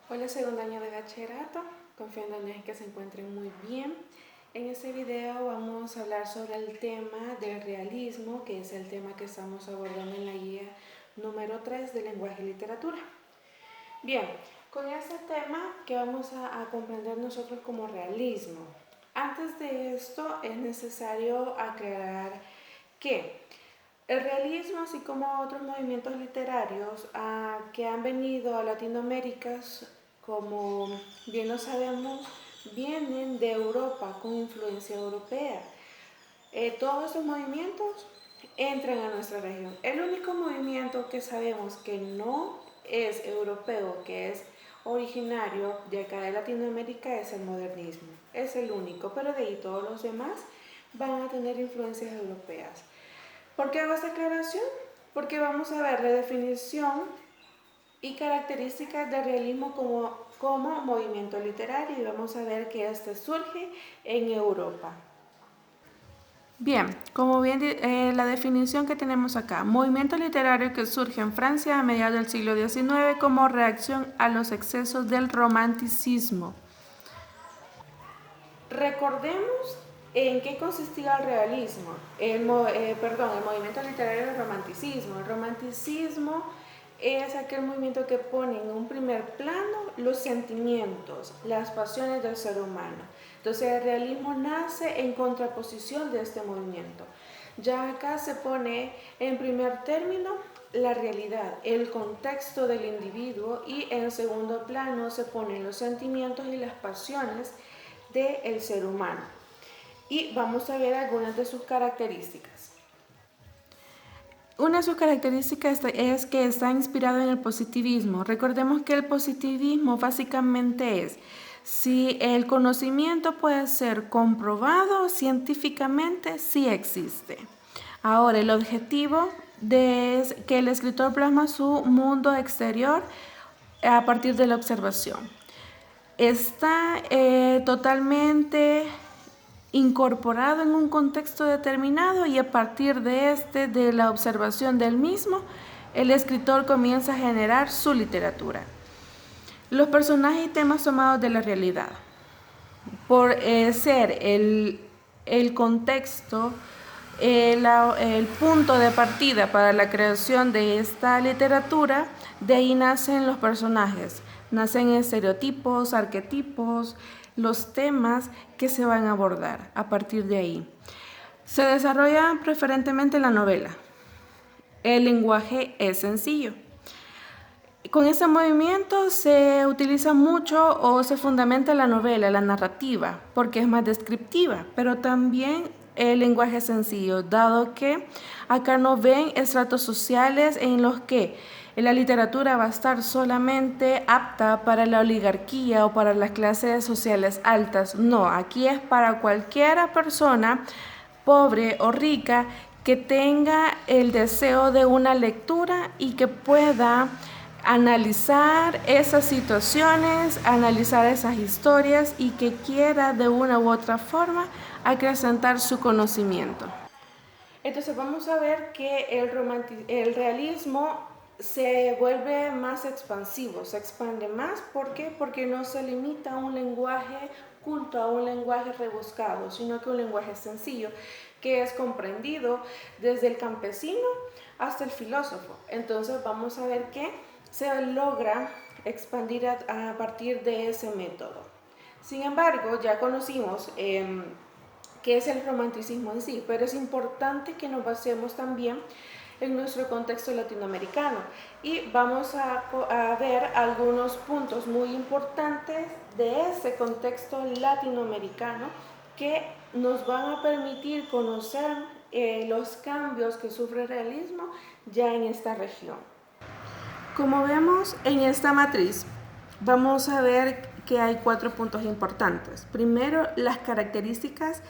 Hola, segundo año de bachillerato, confiando en que se encuentren muy bien. En este video vamos a hablar sobre el tema del realismo, que es el tema que estamos abordando en la guía número 3 de lenguaje y literatura. Bien, con este tema que vamos a comprender nosotros como realismo. Antes de esto es necesario aclarar que el realismo, así como otros movimientos literarios que han venido a Latinoamérica, como bien lo sabemos, vienen de Europa con influencia europea. Todos estos movimientos entran a nuestra región. El único movimiento que sabemos que no es europeo, que es originario de acá de Latinoamérica, es el modernismo. Es el único, pero de ahí todos los demás van a tener influencias europeas. ¿Por qué hago esta aclaración? Porque vamos a ver la definición y características del realismo como movimiento literario y vamos a ver que este surge en Europa. Bien, como bien la definición que tenemos acá, movimiento literario que surge en Francia a mediados del siglo XIX como reacción a los excesos del romanticismo. Recordemos en qué consistía el realismo, el movimiento literario del romanticismo. El romanticismo es aquel movimiento que pone en un primer plano los sentimientos, las pasiones del ser humano. Entonces el realismo nace en contraposición de este movimiento. Ya acá se pone en primer término la realidad, el contexto del individuo y en segundo plano se ponen los sentimientos y las pasiones del ser humano. Y vamos a ver algunas de sus características. Una de sus características es que está inspirado en el positivismo. Recordemos que el positivismo básicamente es si el conocimiento puede ser comprobado científicamente, sí existe. Ahora, el objetivo es que el escritor plasma su mundo exterior a partir de la observación. Está totalmente incorporado en un contexto determinado y a partir de la observación del mismo, el escritor comienza a generar su literatura. Los personajes y temas tomados de la realidad. Por ser el contexto, el punto de partida para la creación de esta literatura, de ahí nacen los personajes, nacen estereotipos, arquetipos, los temas que se van a abordar a partir de ahí. Se desarrolla preferentemente la novela. El lenguaje es sencillo. Con este movimiento se utiliza mucho o se fundamenta la novela, la narrativa, porque es más descriptiva, pero también el lenguaje es sencillo, dado que acá no ven estratos sociales en los que la literatura va a estar solamente apta para la oligarquía o para las clases sociales altas. No, aquí es para cualquier persona, pobre o rica, que tenga el deseo de una lectura y que pueda analizar esas situaciones, analizar esas historias y que quiera de una u otra forma acrecentar su conocimiento. Entonces vamos a ver que el realismo se vuelve más expansivo, se expande más. ¿Por qué? Porque no se limita a un lenguaje culto, a un lenguaje rebuscado, sino que un lenguaje sencillo que es comprendido desde el campesino hasta el filósofo. Entonces vamos a ver que se logra expandir a partir de ese método. Sin embargo, ya conocimos qué es el romanticismo en sí, pero es importante que nos basemos también en nuestro contexto latinoamericano y vamos a ver algunos puntos muy importantes de ese contexto latinoamericano que nos van a permitir conocer los cambios que sufre el realismo ya en esta región. Como vemos en esta matriz, vamos a ver que hay 4 puntos importantes. Primero, las características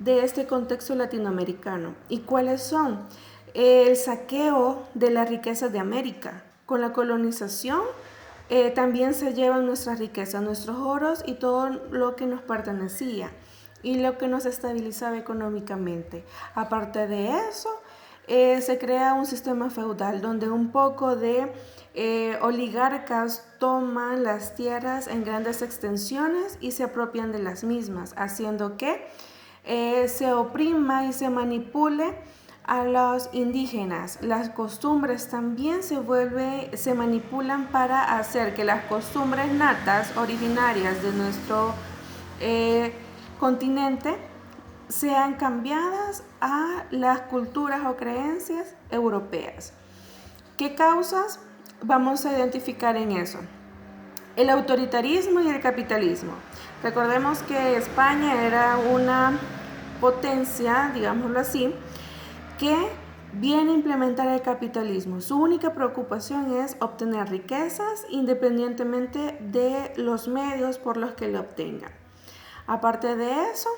de este contexto latinoamericano. ¿Y cuáles son? El saqueo de las riquezas de América. Con la colonización también se llevan nuestras riquezas, nuestros oros y todo lo que nos pertenecía y lo que nos estabilizaba económicamente. Aparte de eso, se crea un sistema feudal donde un poco de oligarcas toman las tierras en grandes extensiones y se apropian de las mismas, haciendo que se oprima y se manipule a los indígenas. Las costumbres también se manipulan para hacer que las costumbres natas originarias de nuestro continente sean cambiadas a las culturas o creencias europeas. ¿Qué causas vamos a identificar en eso? El autoritarismo y el capitalismo. Recordemos que España era una potencia, digámoslo así, que viene a implementar el capitalismo. Su única preocupación es obtener riquezas independientemente de los medios por los que lo obtengan. Aparte de eso,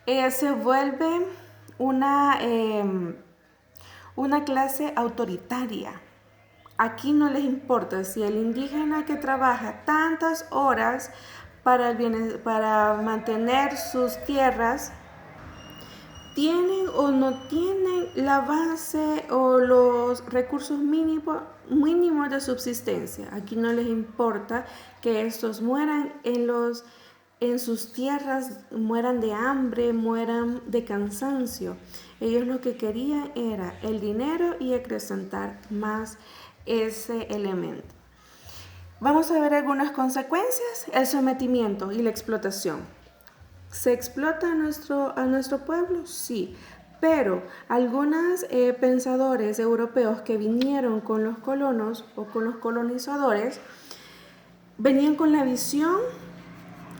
se vuelve una clase autoritaria. Aquí no les importa si el indígena que trabaja tantas horas para mantener sus tierras tienen o no tienen la base o los recursos mínimos de subsistencia. Aquí no les importa que estos mueran en sus tierras, mueran de hambre, mueran de cansancio. Ellos lo que querían era el dinero y acrecentar más ese elemento. Vamos a ver algunas consecuencias: el sometimiento y la explotación. ¿Se explota a nuestro pueblo? Sí, pero algunos pensadores europeos que vinieron con los colonos o con los colonizadores venían con la visión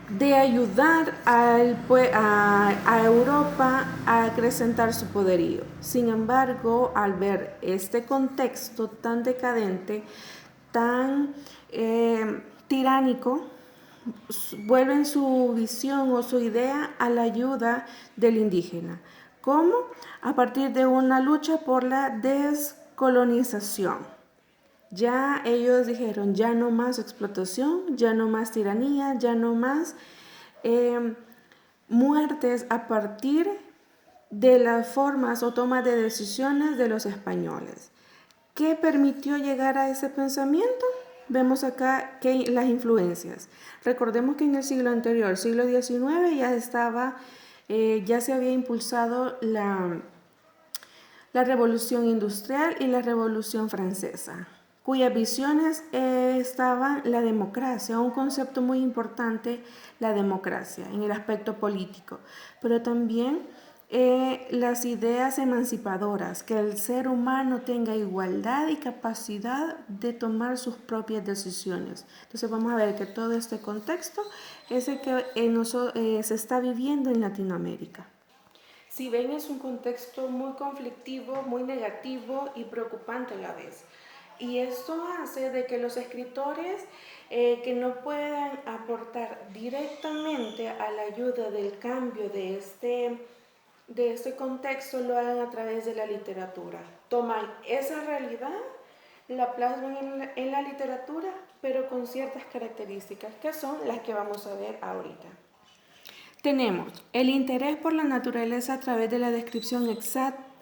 de ayudar a Europa a acrecentar su poderío. Sin embargo, al ver este contexto tan decadente, tan tiránico, vuelven su visión o su idea a la ayuda del indígena. ¿Cómo? A partir de una lucha por la descolonización. Ya ellos dijeron, ya no más explotación, ya no más tiranía, ya no más muertes a partir de las formas o tomas de decisiones de los españoles. ¿Qué permitió llegar a ese pensamiento? Vemos acá que las influencias. Recordemos que en el siglo anterior, siglo XIX, ya se había impulsado la Revolución Industrial y la Revolución Francesa, cuyas visiones estaban la democracia, un concepto muy importante, la democracia en el aspecto político, pero también las ideas emancipadoras, que el ser humano tenga igualdad y capacidad de tomar sus propias decisiones. Entonces vamos a ver que todo este contexto es el que se está viviendo en Latinoamérica. Si ven, es un contexto muy conflictivo, muy negativo y preocupante a la vez. Y esto hace de que los escritores que no puedan aportar directamente a la ayuda del cambio de este contexto lo hagan a través de la literatura. Toman esa realidad, la plasman en la literatura, pero con ciertas características que son las que vamos a ver ahorita. Tenemos el interés por la naturaleza a través de la descripción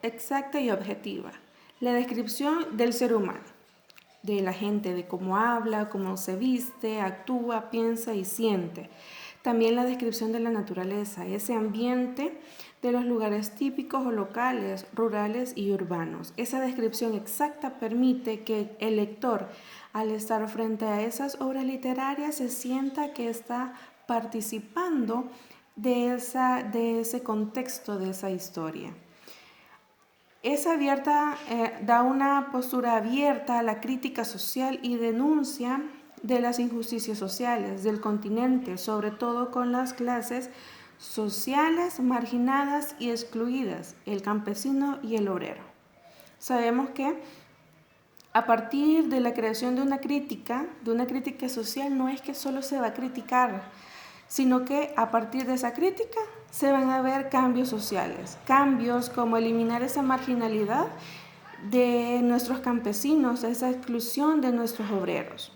exacta y objetiva. La descripción del ser humano, de la gente, de cómo habla, cómo se viste, actúa, piensa y siente. También la descripción de la naturaleza, ese ambiente de los lugares típicos o locales, rurales y urbanos. Esa descripción exacta permite que el lector, al estar frente a esas obras literarias, se sienta que está participando de ese contexto, de esa historia. Da una postura abierta a la crítica social y denuncia de las injusticias sociales del continente, sobre todo con las clases sociales marginadas y excluidas, el campesino y el obrero. Sabemos que a partir de la creación de una crítica social, no es que solo se va a criticar, sino que a partir de esa crítica se van a ver cambios sociales, cambios como eliminar esa marginalidad de nuestros campesinos, esa exclusión de nuestros obreros.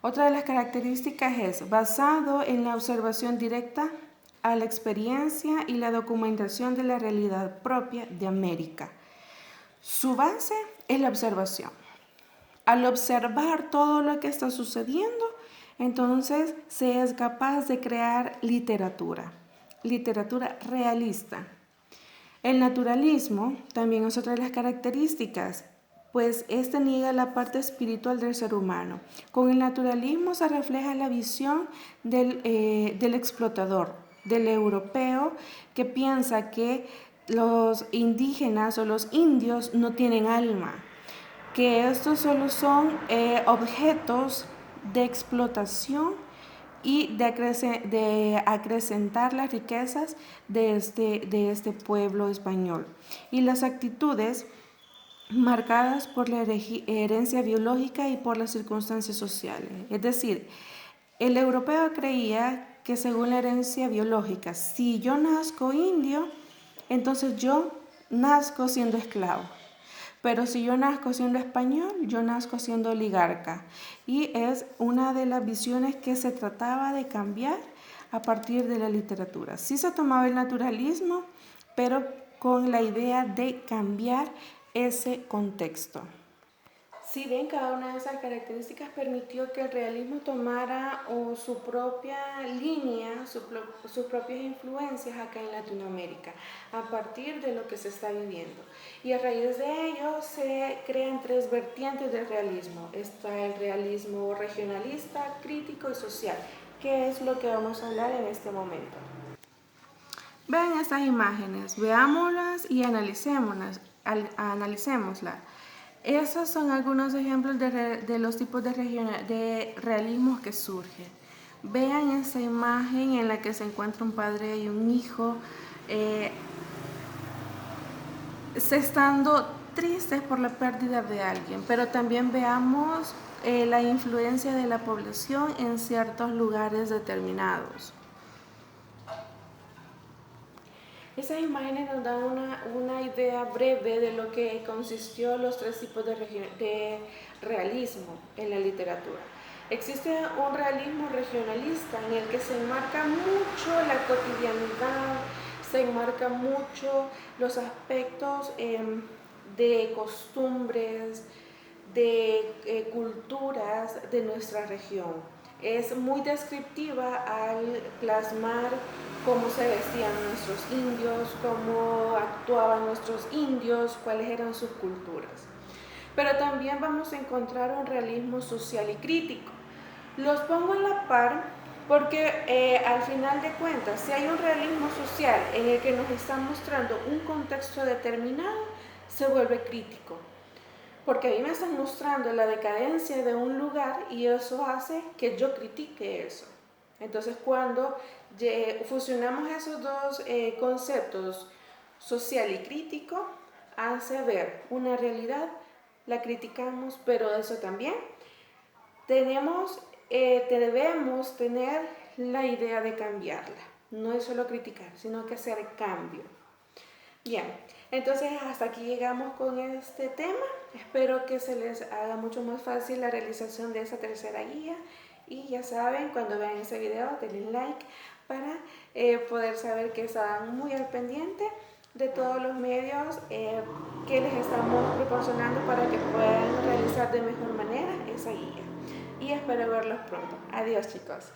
Otra de las características es basado en la observación directa a la experiencia y la documentación de la realidad propia de América. Su base es la observación. al observar todo lo que está sucediendo, entonces se es capaz de crear literatura realista. El naturalismo también es otra de las características, pues este niega la parte espiritual del ser humano. Con el naturalismo se refleja la visión del explotador, del europeo, que piensa que los indígenas o los indios no tienen alma, que estos solo son objetos de explotación y de acrecentar las riquezas de este pueblo español. Y las actitudes marcadas por la herencia biológica y por las circunstancias sociales. Es decir, el europeo creía que según la herencia biológica, si yo nazco indio, entonces yo nazco siendo esclavo. Pero si yo nazco siendo español, yo nazco siendo oligarca. Y es una de las visiones que se trataba de cambiar a partir de la literatura. Sí se tomaba el naturalismo, pero con la idea de cambiar ese contexto. Si bien cada una de esas características permitió que el realismo tomara su propia línea, sus propias influencias acá en Latinoamérica, a partir de lo que se está viviendo. Y a raíz de ello se crean tres vertientes del realismo. Está el realismo regionalista, crítico y social, que es lo que vamos a hablar en este momento. Vean estas imágenes, veámoslas y analicémoslas. Esos son algunos ejemplos de los tipos de realismos que surgen. Vean esa imagen en la que se encuentra un padre y un hijo se estando tristes por la pérdida de alguien, pero también veamos la influencia de la población en ciertos lugares determinados. Esas imágenes nos dan una idea breve de lo que consistió los tres tipos de realismo en la literatura. Existe un realismo regionalista en el que se enmarca mucho la cotidianidad, se enmarca mucho los aspectos de costumbres, de culturas de nuestra región. Es muy descriptiva al plasmar cómo se vestían nuestros indios, cómo actuaban nuestros indios, cuáles eran sus culturas. Pero también vamos a encontrar un realismo social y crítico. Los pongo a la par porque al final de cuentas, si hay un realismo social en el que nos está mostrando un contexto determinado, se vuelve crítico. Porque a mí me están mostrando la decadencia de un lugar y eso hace que yo critique eso. Entonces, cuando fusionamos esos dos conceptos, social y crítico, hace ver una realidad, la criticamos, pero eso también debemos tener la idea de cambiarla. No es solo criticar, sino que hacer cambio. Bien, entonces hasta aquí llegamos con este tema. Espero que se les haga mucho más fácil la realización de esa tercera guía. Y ya saben, cuando vean ese video, denle like para poder saber que están muy al pendiente de todos los medios que les estamos proporcionando para que puedan realizar de mejor manera esa guía. Y espero verlos pronto. Adiós, chicos.